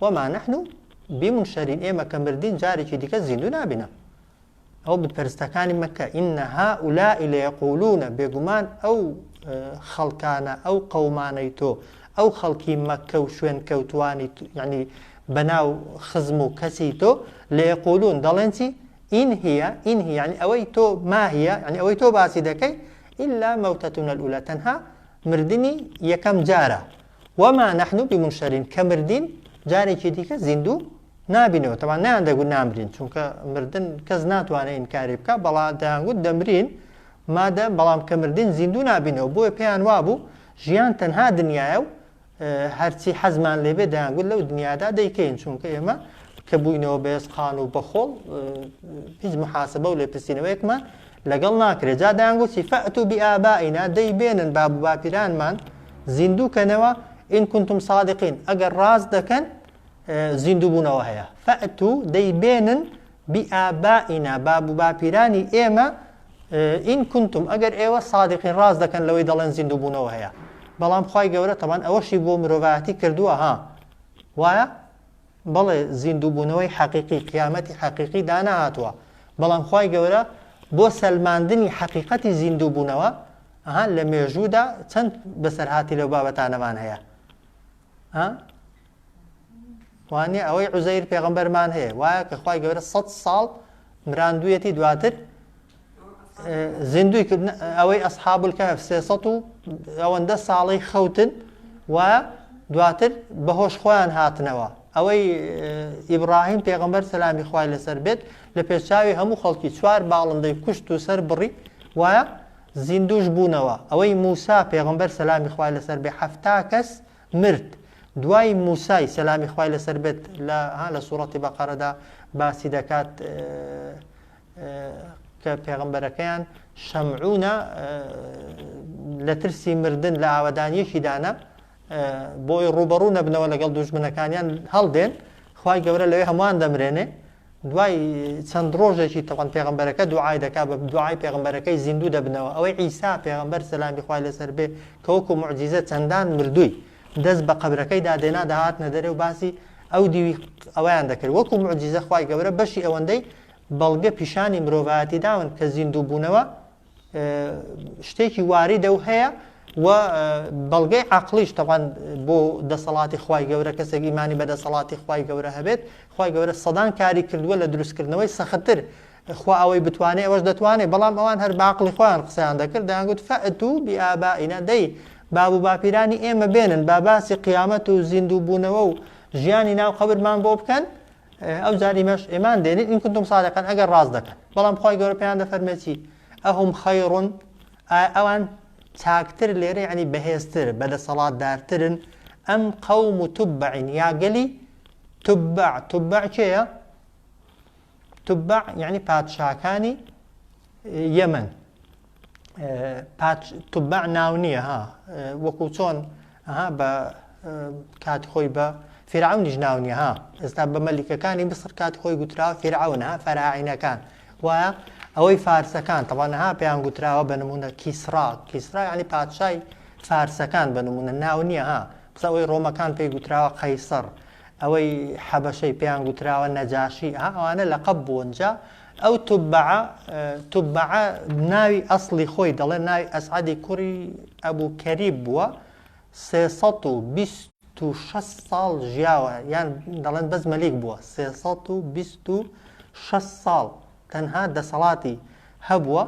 Speaker 1: وما نحن بمنشرين ئێمە کە مردین جارێکی دیکە زیندوو نابینە ئەو بتپەرستەکانی مەکە ئین هؤلاء ليقولون بێگومان ئەو خەڵکانە ئەو قەومانەی تۆ ئەو خەڵکی مەکە و شوێن کەوتوانی یعنی بەناو خزم و کەسی تۆ ليقولون دەڵێن چی إن هي يعني أوي تو ما هي يعني أوي تو باسي دكي إلا موتتنا الأولى تنها مردني يكم جارة وما نحن بمنشرين كمردين جاري كديك زندو نابينو طبعا نا عندك نامرين چونك مردن كزنات وانا إنكاري بكا بلا دانقود دمرين ماذا بلام كمردين زندو نابينو بو بيان وابو جيان تنها دنياو هرچی حزمان لێبێ دەیانگوت لەو دنیادا دەیکەین چونکە ئێمە کە بووینەوە بەێسقان و بەخۆڵ هیچ محاسبە و لێپرسینەوەیەکمان لەگەڵ ناکرێت جا دەیانگوتی فەئتوا بئابائینا دەیبێنن باب و باپیرانمان زیندووکەنەوە ئین کنتم صادقین ئەگەر ڕاست دەکەن زیندوو بوونەوە هەیە فەئتوا دەیبێنن بئابائینا باب و باپیرانی ئێمە ئین کنتم ئەگەر ئێوە صادقین ڕاست دەکەن لەوەی دەڵێن زیندوو بوونەوە هەیە بەڵام خوای گەورە تەمان ئەوەشی بۆ مرۆڤایەتی کردووە وایە بەڵێ زیندووبوونەوەی حەقیقی قیامەتی حەقیقی دانەهاتووە بەڵام خوای گەورە بۆ سەلماندنی حەقیقەتی زیندووبوونەوە لە مێژوودا چەند بەسەرهاتی لەو بابەتانەمان هەیە وانێ ئەوەی عوزەیر پێغەمبەرمان هەیە وایە کە خوای گەورە 100 ساڵ مراندوویەتی دواتر زیندوی کردن ئەوەی ئەسحاب الکەهف 300 و ئەوەندە ساڵەی خەوتن و دواتر بەهۆش خۆیان هاتنەوە ئەوەی ئیبراهیم پێغەمبەر سەلامی خوای لەسەر بێت لە پێشچاوی هەموو خەڵکی 4 باڵندەی کوشت و سەر بڕی وایە زیندوش بوونەوە ئەوەی موسا پێغەمبەر سەلامی خوای لەسەر بێ 7 کەس مرد دوای موسای سەلامی خوای لەسەر بێت لە سوورەتی بەقەرەدا باسی دەکات کە پێغەمبەرەکەیان شەمعونە لە ترسی مردن لە ئاوەدانیەکی دانا بۆی ڕوبەڕوو نەبنەوە لەگەڵ دوژمنەکانیان هەڵدێن خوای گەورە لەوێ هەمووان دەمرێنێ دوای چەند ڕۆژێکی تەوان پێغەمبەرەکە دوعای دەکات بە دوعای پێغەمبەرەکەی زیندوو دەبنەوە ئەوەی عیسا پێغەمبەر سەلامی خوای لەسەر بێ کە وەکو موعجیزە چەندان مردووی دەست بە قەبرەکەی دادێنا داهاتنە دەرێ و باسی ئەو دیوی ئەوەیان دەکرد وەکو موعجیزە خوای گەورە بەشی ئەوەندەی بەڵگە پیشانی مرۆڤایەتی داون کە زیندوو بوونەوە شتێکی واریدە و هەیە و بەڵگەی عەقلیش تەوان بۆ دەسەڵاتی خوای گەورە کەسێک ئیمانی بە دەسەڵاتی خوای گەورە هەبێت خوای گەورە سەدان کاری کردووە لە دروستکردنەوەی سەختتر خوا ئەوەی بتوانێت ئەوەش دەتوانێت بەڵام ئەوان هەر بە عەقلی خۆیان قسەیان دەکرد دەیانگوت فەئتوا بئابائینا دەی باب و باپیرانی ئێمە بێنن با باسی قیامەت و زیندوو بوونەوە و ژیانی ناو قەبرمان بۆ بکەن ئەو جاریمەش ئێمان دێنین ئین کنتم صادقین ئەگەر ڕاست دەکەن بەڵام خوای گەورە پێیان دەفەرمێتی ئەهم خەیڕون ئەوان چاکتر لێرە یعنی بەهێزتر بەدەسەڵاتدارترن ئەم قەوم تبعین یا گەلی تبع کێیە تبع یعنی پادشاکانی یەمەن تبع ناو نییە وەکو چۆن بە کاتی خۆی بە فرعونیش ناو نییە ها ئێستا بە مەلیکەکانی مصر کات خۆی گوتراوە فرعونە فەراعینەکان وایە ئەوەی فارسەکان تەوانەها پێیان گوتراوە بە نمونە کیسرا یعنی پادشای فارسەکان بە نمونە ناو نییە ها بس ئەوەی ڕۆمەکان پێی گوتراوە قەیسەر ئەوەی حەبەشەی پێیان گوتراوە نەجاشی ئەوانە لەقەب بوون جا ئەو توبعە ناوی ئەسڵی خۆی دەڵێ ناوی ئەسعەدی کوڕی ئەبوو کەریب بووە 326 ساڵ ژیاوە یان دەڵێن بەس مەلیک بووە 326 ساڵ تەنها دەسەڵاتی هەبووە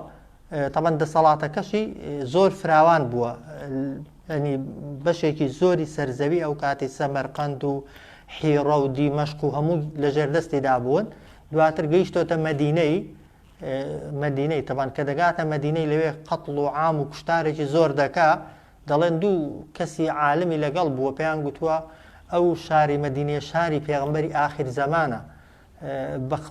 Speaker 1: تەبەن دەسەڵاتەکەشی زۆر فراوان بووە ینی بەشێکی زۆری سەرزەوی ئەو کاتی سەمەرقەند و حیڕە و دیمەشق و هەموو لە ژێردەستیدا بوون دواتر گەیشتۆتە مەدینەی تەبان کە دەگاتە مەدینەی لەوێ قەتڵ و عام و کوشتارێکی زۆر دەکا دەڵێن دوو کەسی عالمی لەگەڵ بووە پێیان گوتووە ئەو شاری مەدینەیە شاری پێغەمبەری ئاخر زەمانە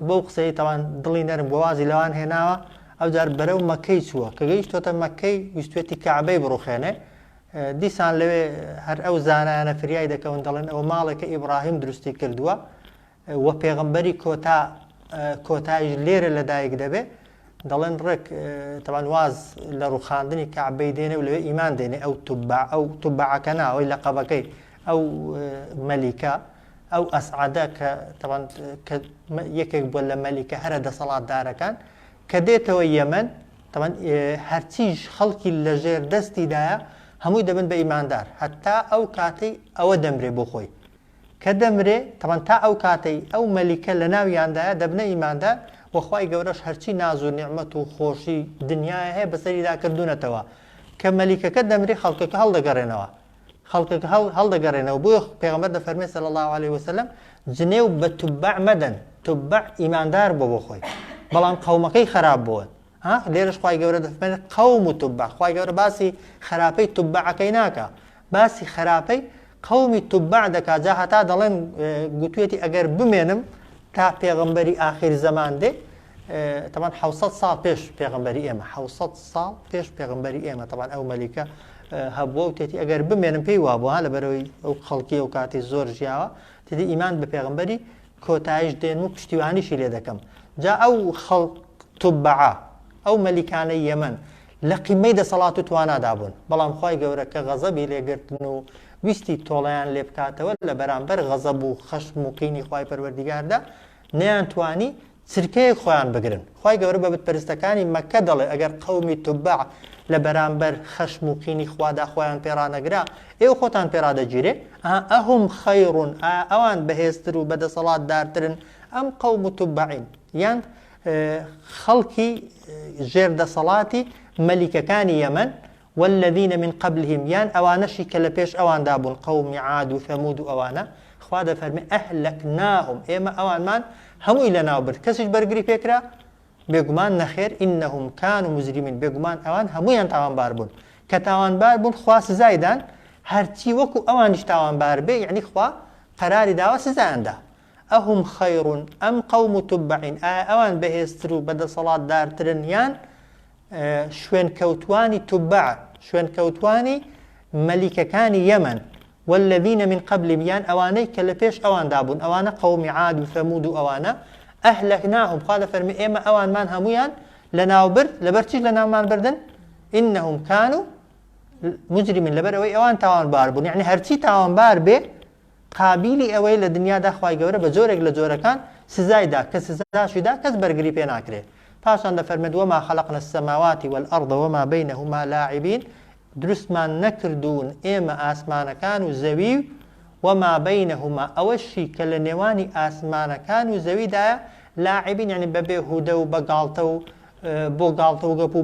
Speaker 1: بەو قسەی تەوان دڵی نەرم بۆوازی لەوان هێناوە ئەو جار بەرەو مەکەی چووە کە گەیشتۆتە مەکەی ویستوێتی کەعبەی بڕوخێنێ دیسان لەوێ هەر ئەو زانایانە فریای دەکەون دەڵێن ئەوە ماڵێکە ئیبراهیم دروستی کردووە وە پێغەمبەری کۆتایش لێرە لەدایک دەبێ دەڵێن ڕێک تەوان واز لە ڕووخاندنی کەعبەی دێنێ و لەوێ ئیمان دێنێ ئەو توبعەکە ناوەی لەقەبەکەی ئەو مەلیکە ئەو ئەسعەدە کە تەوان یەکێک بووە لە مەلیکە هەرە دەسەڵاتدارەکان کە دێتەوە یەمەن تەوان هەرچیش خەڵکی لە ژێر دەستیدایە هەمووی دەبن بە ئیماندار هەتا ئەو کاتەی ئەوە دەمرێ بۆ خۆی کە دەمرێ تەوان تا ئەو کاتەی ئەو مەلیکە لە ناویاندایە دەبنە ئیماندار وەخوای گەورەش هەرچی ناز و نیعمەت و خۆشی دنیای هەیە بەسەریدا کردوونەتەوە کە مەلیکەکە دەمرێ خەڵکەکە هەڵدەگەڕێنەوە بۆ پێغەمبەر دەفەرمێ صلی الله عليه وسلم جنێو بە توبع مەدەن توبع ئیماندار بۆ خۆی بەڵام قەومەکەی خراپ بوون لێرەش خوای گەورە دەفەرمێ قەوم و توبع خوای گەورە باسی خراپەی توبعەکەی ناکە باسی خراپەی قەومی توبع دەکا جا هەتا دەڵێن گوتوێتی ئەگەر بمێنم تا پێغەمبەری ئاخر زەمان دێ تەمان 700 ساڵ پێش پێغەمبەری ئێمە 700 ساڵ پێش پێغەمبەری ئێمە تەمان ئەو مەلیکە هەبووە و تێتی ئەگەر بمێنم پێی وابووە لەبەرەوەی ئەو خەڵکی ئەو کاتی زۆر ژیاوە تێتی ئیمان بە پێغەمبەری کۆتایش دێن و پشتیوانیشی لێ دەکەم جا ئەو خەڵک توبعە ئەو مەلیکانەی یەمەن لە قیمەی دەسەڵات و توانادا بوون بەڵام خوای گەورە کە غەزەبی لێگرتن و ویستی تۆڵەیان لێ بکاتەوە لە بەرامبەر غەزەب و خەشم و قینی خوای پەروەردیگاردا نەیانتوانی چرکەیەک خۆیان بگرن خوای گەورە بە بتپەرستەکانی مەککە دەڵێ ئەگەر قەومی توبع لە بەرامبەر خەشم و قینی خوادا خۆیان پێڕانەگرا ئێوە خۆتان پێڕادەگیرێ ئەهم خەیڕون ئەوان بەهێزتر و بەدەسەڵاتدارترن ئەم قەوم و توبعین یان خەڵکی ژێردەسەڵاتی مەلیکەکانی یەمەن والذین من قبلهم یان ئەوانەشی کە لە پێش ئەواندا بوون قەومی عاد و ثەمود و ئەوانە خوا دەفەرمێ ئەهلەکناهم ئێمە ئەوانمان هەمووی لەناو برد کەسیش بەرگری پێکرا بێگومان نەخێر ئینەهم کانوا مجرمین بێگومان ئەوان هەموویان تاوانبار بوون کە تاوانبار بوون خوا سزایدان هەرچی وەکو ئەوانیش تاوانبار بێ یعنی خوا قەراری داوە سزایاندا ئەهم خەیڕون ئەم قەوم و توبعین ئەوان بەهێزتر و بەدەسەڵاتدارترن یان شوێنکەوتوانی توبع شوێنکەوتوانی مەلیکەکانی یەمەن والذین من قبلهم یان ئەوانەی کە لە پێش ئەواندا بوون ئەوانە قەومی عاد و ثەمود و ئەوانە ئەهلەکناهم خوا دەفەرمێ ئێمە ئەوانمان هەمویان لەناوبرد لەبەر چیش لەناومان بردن ئینەهم کانوا مجرمین لەبەر ئەوەی ئەوان تاوانبار بوون یعنی هەرچی تاوانبار بێ قابیلی ئەوەی لە دنیادا خوای گەورە بە جۆرێک لە جۆرەکان سزایدا کە سزاشیدا کەس بەرگری پێ ناکرێت پاشان دەفەرمێت وما خلقنا السماوات والأرض وما بينهما لاعبين دروستمان نەکردوون ئێمە ئاسمانەکان و زەوی وما بينهما ئەوەشی کە لە نێوانی ئاسمانەکان و زەویدایە لاعبین یعنی بەبێ هودە و بەگاڵتە و بۆ گاڵتە و گەپ و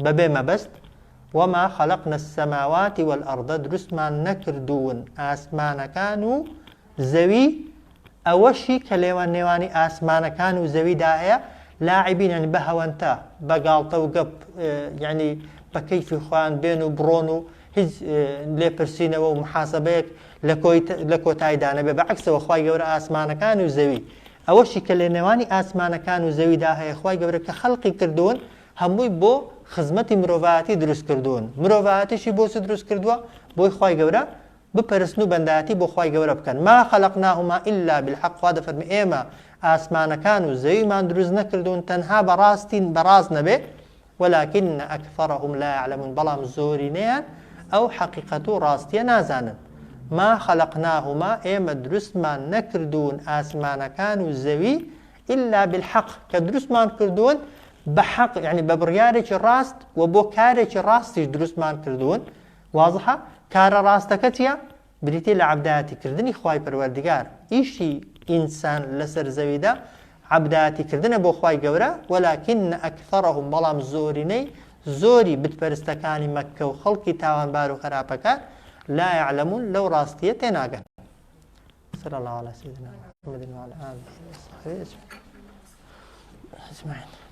Speaker 1: بەبێ مەبەست وما خلقنا السماوات والأرض دروستمان نەکردوون ئاسمانەکان و زەوی ئەوەشی کە لێوان نێوانی ئاسمانەکان و زەویدایە لاعبین یعنی بە هەوەنتە بەگاڵتە و گەپ یعنی بە کەیفی خۆیان بێن و بڕۆن و هیچ لێپرسینەوە و محاسەبەیەک لە کۆتاییدا نەبێ بەعکسەوە خوای گەورە ئاسمانەکان و زەوی ئەوەشی کە لە نێوانی ئاسمانەکان و زەویدا هەیە خوای گەورە کە خەڵقی کردوون هەمووی بۆ خزمەتی مرۆڤایەتی دروست کردوون مرۆڤایەتیشی بۆ چ دروست کردووە بۆی خوای گەورە بپەرستن و بەندایەتی بۆ خوای گەورە بکەن. ما خەلەقناهما إلا بالحق. خوا دەفەرمێ ئێمە ئاسمانەکان و زەویمان دروست نەکردوون تەنها بەڕاستین بەڕاست نەبێ ولكن أكثرهم لا يعلمون. بەڵام زۆرینەیان ئەو حەقیقەت و ڕاستیە نازانن. ما خەلەقناهما ئێمە دروستمان نەکردوون ئاسمانەکان و زەوی إلا بالحق کە دروستمان کردوون بحق يعني ببريارێکی ڕاست و بۆ کارێکی ڕاستیش دروستمان کردوون. واضحە کارە ڕاستەکە چیە؟ بریتێ لە عەبدایەتیکردنی خوای پەروەردگار. ئیشی ئینسان لەسەر زەویدا عەبدایەتیکردنە بۆ خوای گەورە ولكن أكثرهم بەڵام زۆرینەی زۆری بتپەرستەکانی مەککە و خەڵکی تاوانبار و خراپەکان لا يعلمون لەو ڕاستیە تێناگەن. صلى الله على سيدنا محمد وعلى آله وصحبه أجمعين.